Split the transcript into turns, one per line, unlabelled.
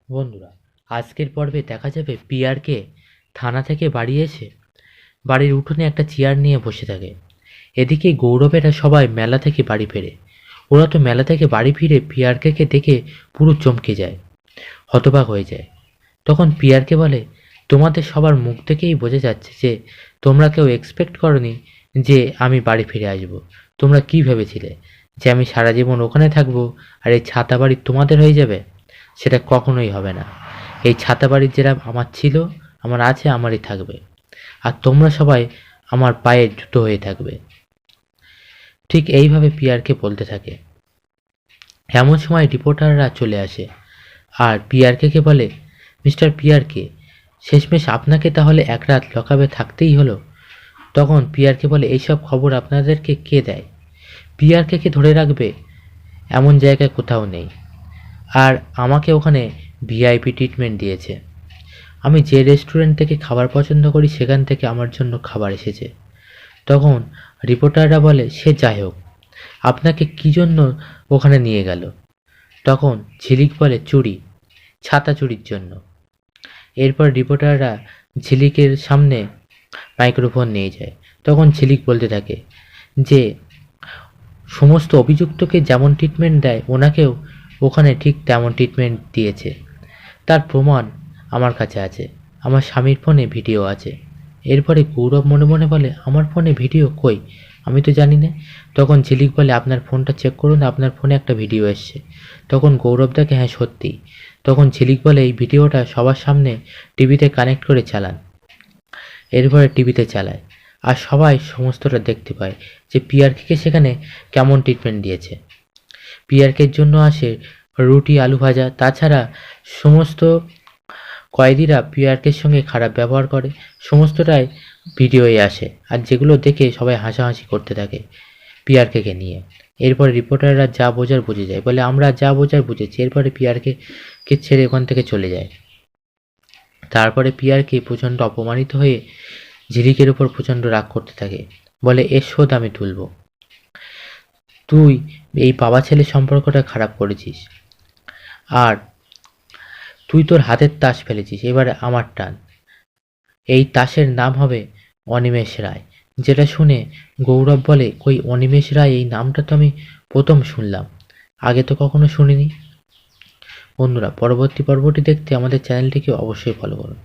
বন্ধুরা, আজকের পর্বে দেখা যাবে পিয়ারকে থানা থেকে বাড়ি এসে বাড়ির উঠোনে একটা চেয়ার নিয়ে বসে থাকে। এদিকে গৌরবেরা সবাই মেলা থেকে বাড়ি ফেরে। ওরা তো মেলা থেকে বাড়ি ফিরে পিয়ারকে দেখে পুরো চমকে যায়, হতবাক হয়ে যায়। তখন পিয়ারকে বলে, তোমাদের সবার মুখ থেকেই বোঝা যাচ্ছে যে তোমরা কেউ এক্সপেক্ট করনি যে আমি বাড়ি ফিরে আসবো। তোমরা কি ভেবেছিলে যে আমি সারা জীবন ওখানে থাকবো আর এই ছাতা বাড়ি তোমাদের হয়ে যাবে? সেটা কখনোই হবে না। এই ছাতা বাড়ির যেটা আমার ছিল, আমার আছে, আমারই থাকবে। আর তোমরা সবাই আমার পায়ের জুতো হয়ে থাকবে। ঠিক এইভাবে পিয়ারকে বলতে থাকে। এমন সময় রিপোর্টাররা চলে আসে আর পিয়ারকে বলে, মিস্টার পিয়ারকে, শেষমেশ আপনাকে তাহলে এক রাত লকআপে থাকতেই হলো। তখন পিয়ারকে বলে, এইসব খবর আপনাদেরকে কে দেয়? পিয়ারকে ধরে রাখবে এমন জায়গায় কোথাও নেই। আর আমাকে ওখানে ভিআইপি ট্রিটমেন্ট দিয়েছে। আমি যে রেস্টুরেন্ট থেকে খাবার পছন্দ করি সেখান থেকে আমার জন্য খাবার এসেছে। তখন রিপোর্টাররা বলে, সে যাই হোক, আপনাকে কী জন্য ওখানে নিয়ে গেল? তখন ঝিলিক বলে, চুরি, ছাতা চুরির জন্য। এরপর রিপোর্টাররা ঝিলিকের সামনে মাইক্রোফোন নিয়ে যায়। তখন ঝিলিক বলতে থাকে যে সমস্ত অভিযুক্তকে যেমন ট্রিটমেন্ট দেয় ওনাকেও ওখানে ঠিক তেমন ট্রিটমেন্ট দিয়েছে। তার প্রমাণ আমার কাছে আছে, আমার স্বামীর ফোনে ভিডিও আছে। এরপরে গৌরব মনে মনে বলে, আমার ফোনে ভিডিও কই? আমি তো জানি না। তখন ঝিলিক বলে, আপনার ফোনটা চেক করুন, আপনার ফোনে একটা ভিডিও এসছে। তখন গৌরব দেখে, হ্যাঁ সত্যি। তখন ঝিলিক বলে, এই ভিডিওটা সবার সামনে টিভিতে কানেক্ট করে চালান। এরপরে টিভিতে চালায় আর সবাই সমস্তটা দেখতে পায় যে পিয়ারকে সেখানে কেমন ট্রিটমেন্ট দিয়েছে। পিয়ারকের জন্য আসে রুটি, আলু ভাজা। তাছাড়া সমস্ত কয়েদিরা পিয়ারকের সঙ্গে খারাপ ব্যবহার করে, সমস্তটাই ভিডিওয়ে আসে। আর যেগুলো দেখে সবাই হাসাহাসি করতে থাকে পিয়ারকে নিয়ে। এরপরে রিপোর্টাররা যা বোঝার বুঝে যায়, বলে আমরা যা বোঝার বুঝেছি। এরপরে পিয়ারকে ছেড়ে ওখান থেকে চলে যায়। তারপরে পিয়ারকে প্রচণ্ড অপমানিত হয়ে ঝিলিকের উপর প্রচণ্ড রাগ করতে থাকে, বলে এর শোধ আমি তুলব। তুই এই বাবা ছেলে সম্পর্কটা খারাপ করেছিস, আর তুই তোর হাতের তাস ফেলেছিস, এবারে আমার টান। এই তাসের নাম হবে অনিমেষ রায়। যেটা শুনে গৌরব বলে, কই অনিমেষ রায়, এই নামটা তো আমি প্রথম শুনলাম, আগে তো কখনো শুনিনি। বন্ধুরা, পরবর্তী পর্বটি দেখতে আমাদের চ্যানেলটিকে অবশ্যই ফলো করুন।